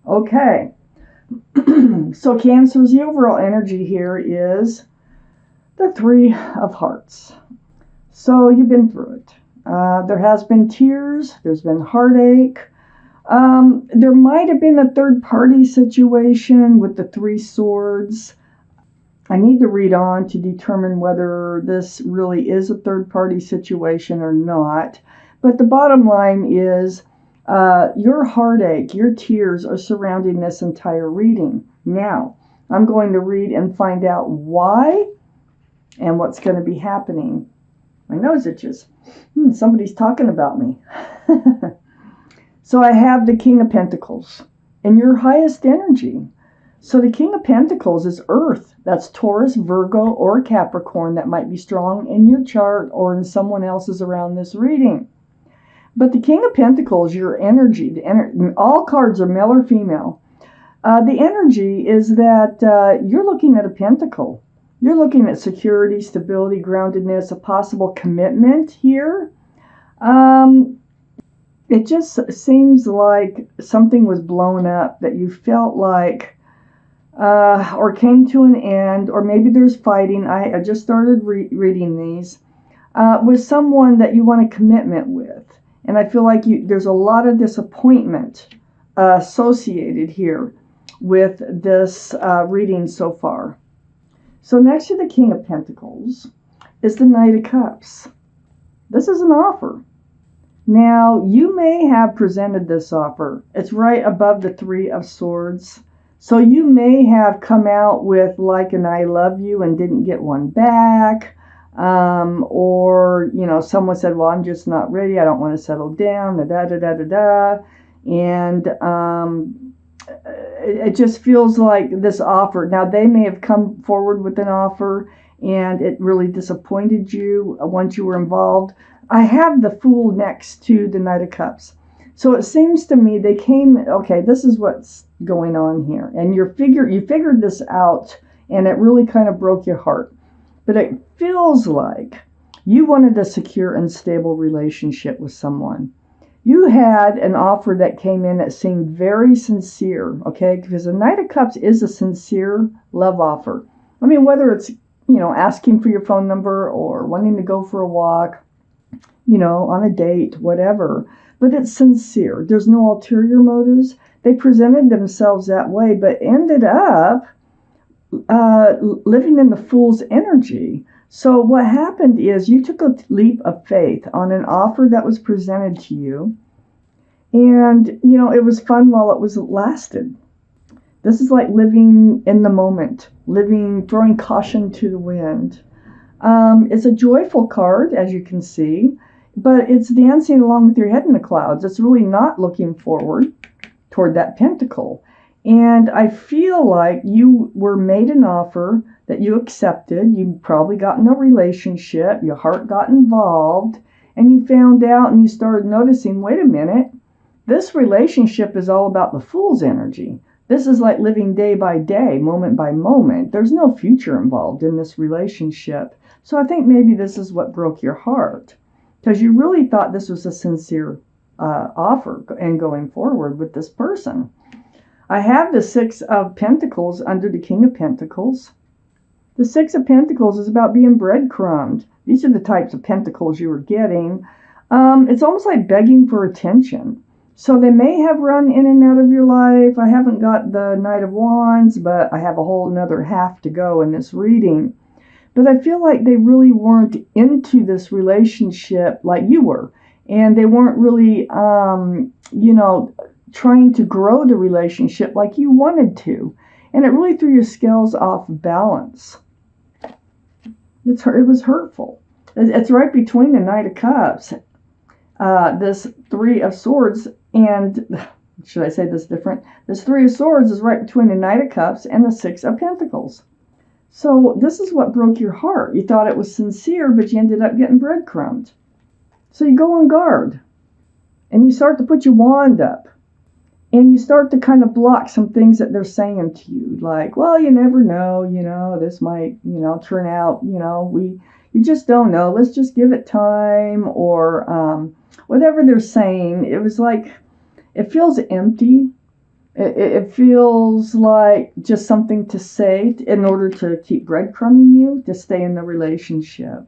Okay. So Cancer's the overall energy here is the Three of Hearts. So you've been through it. There has been tears. There's been heartache. There might have been a third party situation with the Three Swords. I need to read on to determine whether this really is a third party situation or not. But the bottom line is your heartache, your tears are surrounding this entire reading. Now, I'm going to read and find out why and what's going to be happening. My nose itches. Somebody's talking about me. So I have the King of Pentacles in your highest energy. So the King of Pentacles is Earth. That's Taurus, Virgo, or Capricorn. That might be strong in your chart or in someone else's around this reading. But the King of Pentacles, your energy, all cards are male or female. The energy is that you're looking at a pentacle. You're looking at security, stability, groundedness, a possible commitment here. It just seems like something was blown up that you felt like or came to an end, or maybe there's fighting. I just started reading these with someone that you want a commitment with. And I feel like there's a lot of disappointment associated here with this reading so far. So next to the King of Pentacles is the Knight of Cups. This is an offer. Now, you may have presented this offer. It's right above the Three of Swords. So you may have come out with like an I love you and didn't get one back. Or, someone said, well, I'm just not ready. I don't want to settle down. And it just feels like this offer. Now, they may have come forward with an offer and it really disappointed you once you were involved. I have the Fool next to the Knight of Cups. So it seems to me they came, okay, this is what's going on here. And you figured this out, and it really kind of broke your heart. But it feels like you wanted a secure and stable relationship with someone. You had an offer that came in that seemed very sincere, okay? Because the Knight of Cups is a sincere love offer. I mean, whether it's, asking for your phone number or wanting to go for a walk, on a date, whatever. But it's sincere. There's no ulterior motives. They presented themselves that way, but ended up living in the Fool's energy. So what happened is you took a leap of faith on an offer that was presented to you. And, it was fun while it lasted. This is like living in the moment, throwing caution to the wind. It's a joyful card, as you can see, but it's dancing along with your head in the clouds. It's really not looking forward toward that pentacle. And I feel like you were made an offer that you accepted. You probably got in a relationship. Your heart got involved. And you found out and you started noticing, wait a minute, this relationship is all about the Fool's energy. This is like living day by day, moment by moment. There's no future involved in this relationship. So I think maybe this is what broke your heart, because you really thought this was a sincere offer and going forward with this person. I have the Six of Pentacles under the King of Pentacles. The Six of Pentacles is about being breadcrumbed. These are the types of pentacles you were getting. It's almost like begging for attention. So they may have run in and out of your life. I haven't got the Knight of Wands, but I have a whole another half to go in this reading. But I feel like they really weren't into this relationship like you were. And they weren't really, trying to grow the relationship like you wanted to. And it really threw your scales off balance. It was hurtful. It's right between the Knight of Cups, this Three of Swords, and, should I say this different? This Three of Swords is right between the Knight of Cups and the Six of Pentacles. So this is what broke your heart. You thought it was sincere, but you ended up getting breadcrumbed. So you go on guard, and you start to put your wand up, and you start to kind of block some things that they're saying to you, like, well, you never know, this might, turn out, you just don't know. Let's just give it time, or whatever they're saying. It was like, it feels empty. It feels like just something to say in order to keep breadcrumbing you to stay in the relationship.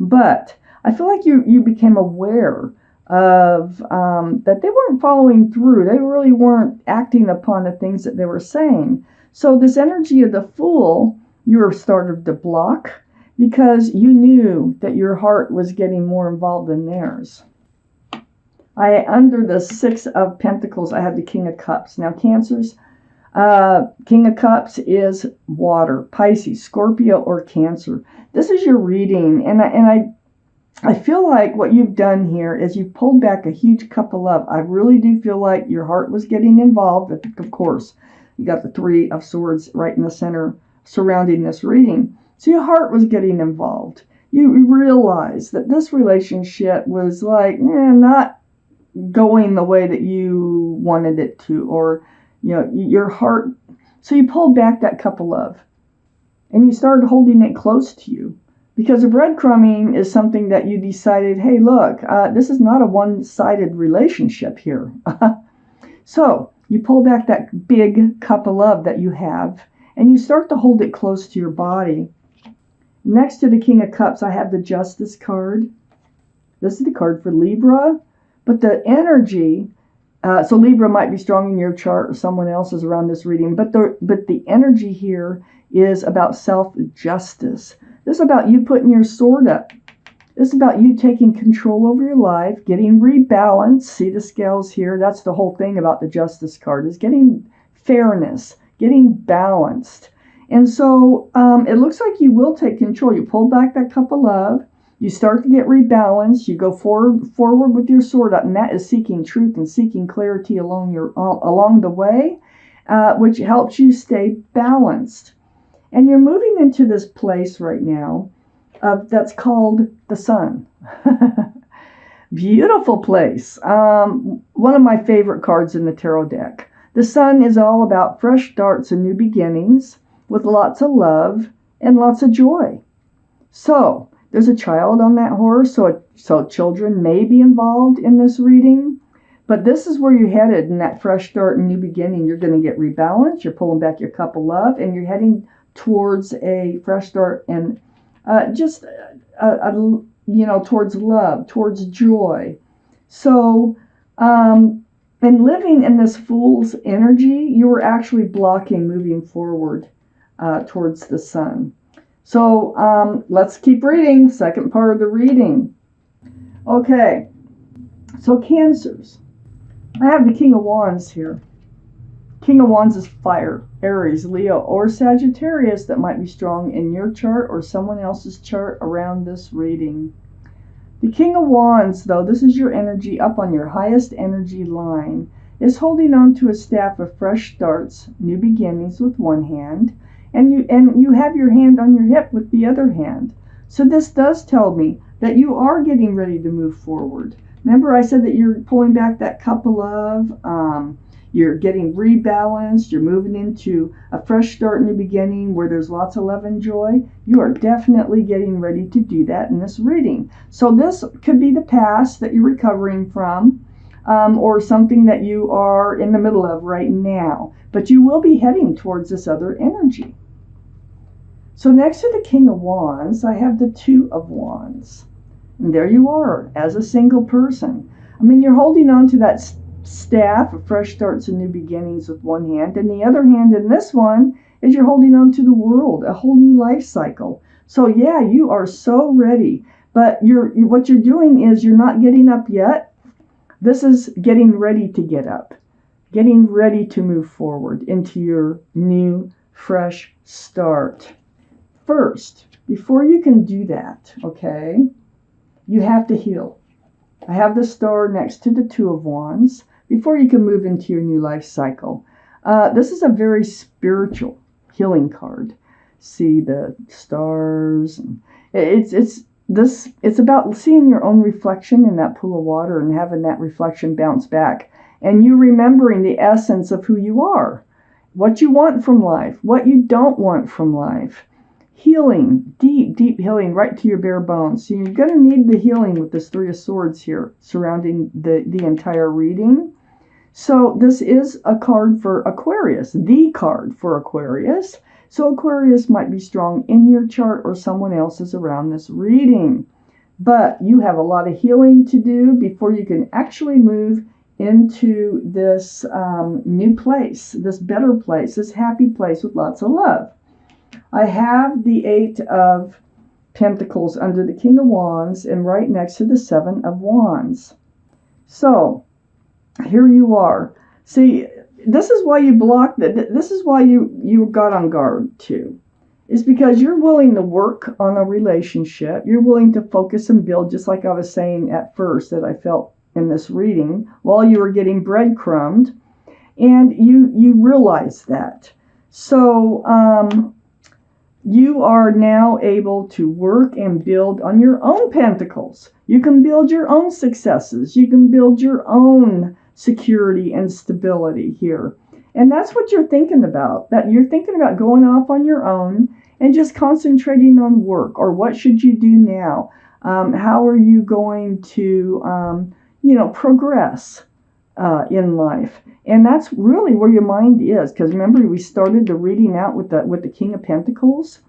But I feel like you became aware of that they weren't following through. They really weren't acting upon the things that they were saying. So this energy of the Fool, you were started to block because you knew that your heart was getting more involved than theirs. Under the Six of Pentacles, I have the King of Cups. Now, Cancers, King of Cups is water, Pisces, Scorpio, or Cancer. This is your reading, and I feel like what you've done here is you've pulled back a huge cup of love. I really do feel like your heart was getting involved. Of course, you got the Three of Swords right in the center surrounding this reading. So your heart was getting involved. You realized that this relationship was like, not going the way that you wanted it to, or your heart. So you pulled back that cup of love and you started holding it close to you, because the breadcrumbing is something that you decided, hey, look, this is not a one-sided relationship here. So you pull back that big cup of love that you have and you start to hold it close to your body. Next to the King of Cups, I have the Justice card. This is the card for Libra. But the energy, so Libra might be strong in your chart or someone else's around this reading, but the energy here is about self-justice. This is about you putting your sword up. This is about you taking control over your life, getting rebalanced. See the scales here? That's the whole thing about the Justice card, is getting fairness, getting balanced. And so it looks like you will take control. You pull back that cup of love. You start to get rebalanced. You go forward with your sword up, and that is seeking truth and seeking clarity along the way, which helps you stay balanced. And you're moving into this place right now that's called the Sun. Beautiful place. One of my favorite cards in the tarot deck. The Sun is all about fresh starts and new beginnings with lots of love and lots of joy. So there's a child on that horse, so children may be involved in this reading. But this is where you're headed in that fresh start and new beginning. You're going to get rebalanced. You're pulling back your cup of love, and you're heading towards a fresh start and towards love, towards joy. So, and living in this Fool's energy, you were actually blocking moving forward towards the Sun. So let's keep reading. Second part of the reading. Okay, so Cancers. I have the King of Wands here. King of Wands is fire, Aries, Leo, or Sagittarius that might be strong in your chart or someone else's chart around this reading. The King of Wands, though, this is your energy up on your highest energy line, is holding on to a staff of fresh starts, new beginnings with one hand, and you have your hand on your hip with the other hand. So this does tell me that you are getting ready to move forward. Remember I said that you're pulling back that cup of love, you're getting rebalanced, you're moving into a fresh start, new beginning where there's lots of love and joy. You are definitely getting ready to do that in this reading. So this could be the past that you're recovering from, or something that you are in the middle of right now. But you will be heading towards this other energy. So next to the King of Wands, I have the Two of Wands. And there you are, as a single person. I mean, you're holding on to that staff of fresh starts and new beginnings with one hand. And the other hand in this one is you're holding on to the world, a whole new life cycle. So yeah, you are so ready. But what you're doing is you're not getting up yet. This is getting ready to get up. Getting ready to move forward into your new, fresh start. First, before you can do that, okay, you have to heal. I have the star next to the Two of Wands before you can move into your new life cycle. This is a very spiritual healing card. See the stars. It's about seeing your own reflection in that pool of water and having that reflection bounce back. And you remembering the essence of who you are, what you want from life, what you don't want from life. Healing, deep, deep healing right to your bare bones. So you're going to need the healing with this Three of Swords here surrounding the entire reading. So this is a card for Aquarius, the card for Aquarius. So Aquarius might be strong in your chart or someone else's around this reading. But you have a lot of healing to do before you can actually move into this new place, this better place, this happy place with lots of love. I have the Eight of Pentacles under the King of Wands and right next to the Seven of Wands. So here you are. See, this is why you blocked it. This is why you got on guard too. Is because you're willing to work on a relationship. You're willing to focus and build, just like I was saying at first that I felt in this reading while you were getting breadcrumbed. And you realize that. So you are now able to work and build on your own pentacles. You can build your own successes. You can build your own security and stability here. And that's what you're thinking about, that you're thinking about going off on your own and just concentrating on work, or what should you do now? How are you going to, progress in life? And that's really where your mind is, because remember we started the reading out with the King of Pentacles,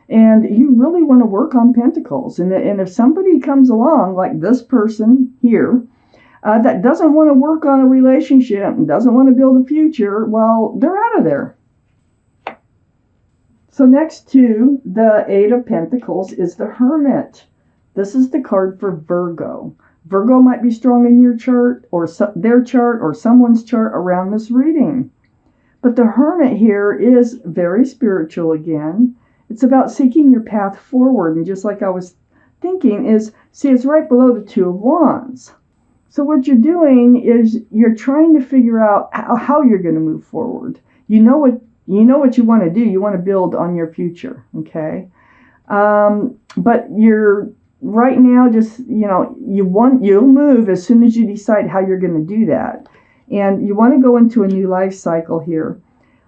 and you really want to work on Pentacles. And if somebody comes along like this person here that doesn't want to work on a relationship and doesn't want to build a future, well, they're out of there. So next to the Eight of Pentacles is the Hermit. This is the card for Virgo. Virgo might be strong in your chart or their chart or someone's chart around this reading. But the Hermit here is very spiritual again. It's about seeking your path forward. And just like I was thinking is, see, it's right below the Two of Wands. So what you're doing is you're trying to figure out how you're going to move forward. You know what you want to do. You want to build on your future, okay? But you're right now just, you'll move as soon as you decide how you're going to do that. And you want to go into a new life cycle here.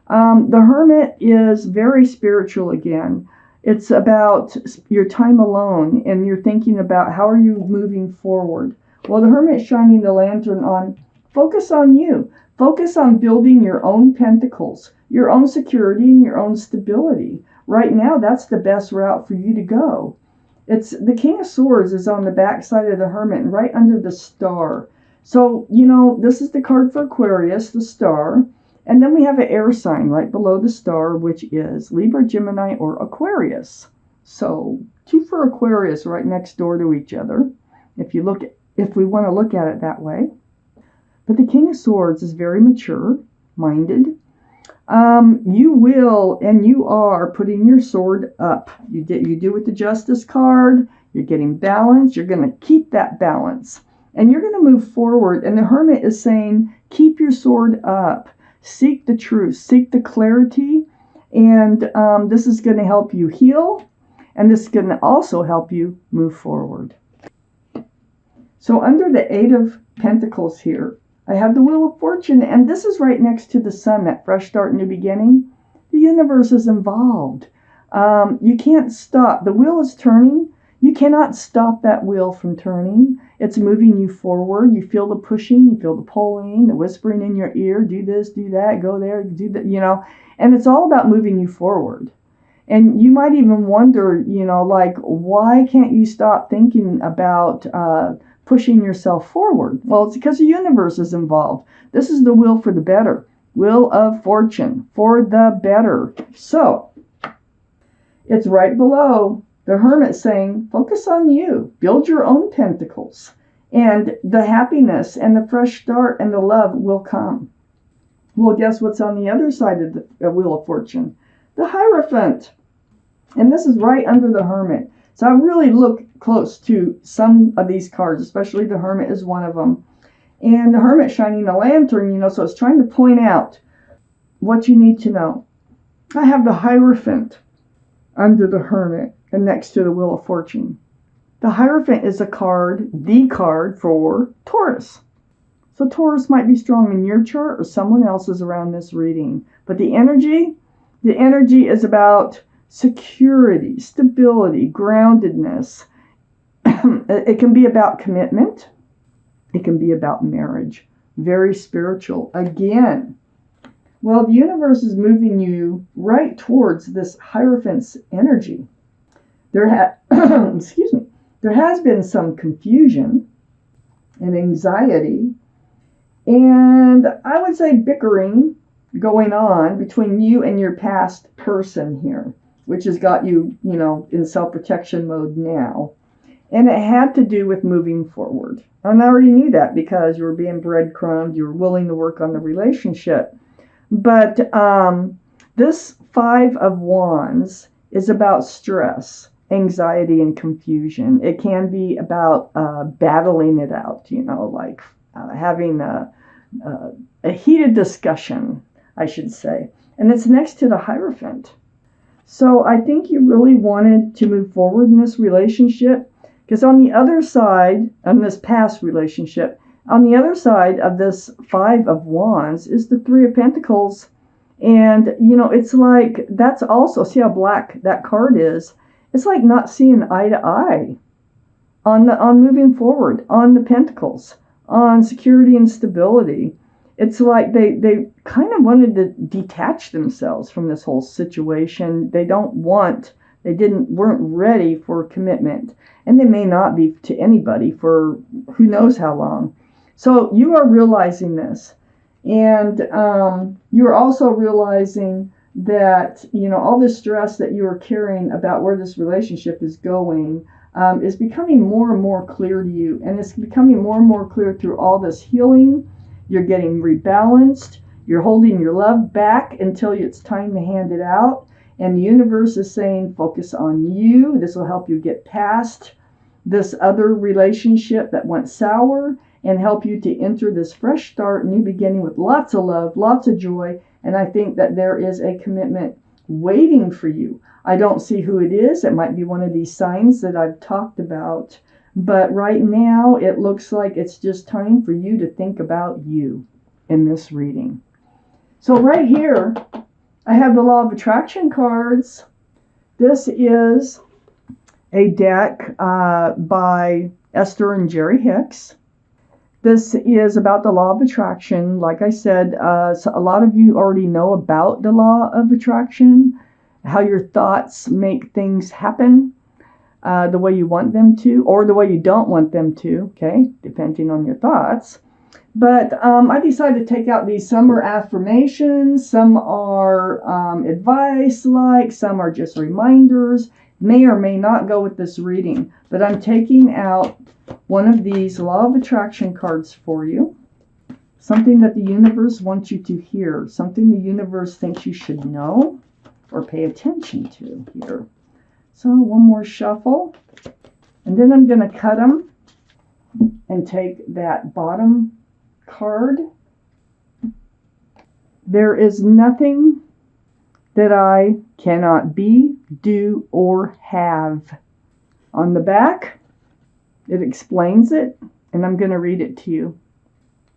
The Hermit is very spiritual again. It's about your time alone, and you're thinking about how are you moving forward. Well, the Hermit's shining the lantern on, focus on you. Focus on building your own pentacles, your own security, and your own stability. Right now, that's the best route for you to go. It's the King of Swords is on the back side of the Hermit, right under the Star. So, this is the card for Aquarius, the Star. And then we have an air sign right below the Star, which is Libra, Gemini, or Aquarius. So, two for Aquarius right next door to each other, if we want to look at it that way. But the King of Swords is very mature-minded. You will and you are putting your sword up. You do with the Justice card. You're getting balance. You're going to keep that balance. And you're going to move forward. And the Hermit is saying, keep your sword up. Seek the truth. Seek the clarity. And this is going to help you heal. And this is going to also help you move forward. So under the Eight of Pentacles here, I have the Wheel of Fortune, and this is right next to the Sun, that fresh start, new beginning. The universe is involved. You can't stop. The wheel is turning. You cannot stop that wheel from turning. It's moving you forward. You feel the pushing, you feel the pulling, the whispering in your ear, do this, do that, go there, do that, and it's all about moving you forward. And you might even wonder, why can't you stop thinking about pushing yourself forward? Well, it's because the universe is involved. This is the wheel for the better. Wheel of Fortune for the better. So it's right below the Hermit saying, focus on you. Build your own pentacles. And the happiness and the fresh start and the love will come. Well, guess what's on the other side of the Wheel of Fortune? The Hierophant. And this is right under the Hermit. So I really look close to some of these cards, especially the Hermit is one of them. And the Hermit shining a lantern, so it's trying to point out what you need to know. I have the Hierophant under the Hermit and next to the Wheel of Fortune. The Hierophant is the card for Taurus. So Taurus might be strong in your chart or someone else's around this reading. But the energy is about security, stability, groundedness. It can be about commitment. It can be about marriage. very spiritual. Again, well, the universe is moving you right towards this Hierophant's energy. Excuse me. There has been some confusion and anxiety, and I would say bickering going on between you and your past person here, which has got you, in self-protection mode now. And it had to do with moving forward. And I already knew that because you were being breadcrumbed, you were willing to work on the relationship. But this Five of Wands is about stress, anxiety, and confusion. It can be about battling it out, like having a heated discussion, I should say. And it's next to the Hierophant. So I think you really wanted to move forward in this relationship, because on the other side, on this past relationship, on the other side of this Five of Wands is the Three of Pentacles. And, it's like, that's also, see how black that card is? It's like not seeing eye to eye on moving forward, on the Pentacles, on security and stability. It's like they kind of wanted to detach themselves from this whole situation. They weren't ready for commitment. And they may not be to anybody for who knows how long. So you are realizing this. And you're also realizing that, all this stress that you are carrying about where this relationship is going is becoming more and more clear to you. And it's becoming more and more clear through all this healing. You're getting rebalanced. You're holding your love back until it's time to hand it out. And the universe is saying, focus on you. This will help you get past this other relationship that went sour and help you to enter this fresh start, new beginning with lots of love, lots of joy. And I think that there is a commitment waiting for you. I don't see who it is. It might be one of these signs that I've talked about. But right now, it looks like it's just time for you to think about you in this reading. So right here, I have the Law of Attraction cards. This is a deck by Esther and Jerry Hicks. This is about the Law of Attraction. Like I said, so a lot of you already know about the Law of Attraction, how your thoughts make things happen the way you want them to, or the way you don't want them to, okay, depending on your thoughts. But I decided to take out these. Some are affirmations, some are advice-like, some are just reminders. May or may not go with this reading. But I'm taking out one of these Law of Attraction cards for you. Something that the universe wants you to hear. Something the universe thinks you should know or pay attention to here. So one more shuffle. And then I'm going to cut them and take that bottom card. There is nothing that I cannot be, do, or have. On the back, it explains it, and I'm going to read it to you.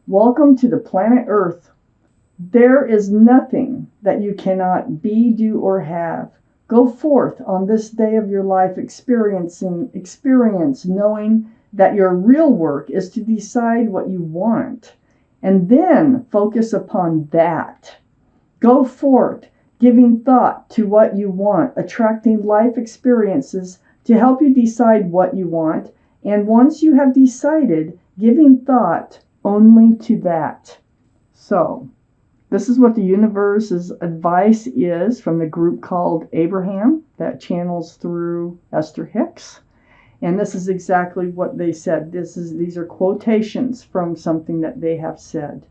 Welcome to the planet Earth. There is nothing that you cannot be, do, or have. Go forth on this day of your life experience, knowing that your real work is to decide what you want, and then focus upon that. Go forth, giving thought to what you want, attracting life experiences to help you decide what you want, and once you have decided, giving thought only to that. So, this is what the universe's advice is from the group called Abraham that channels through Esther Hicks. And this is exactly what they said. These are quotations from something that they have said.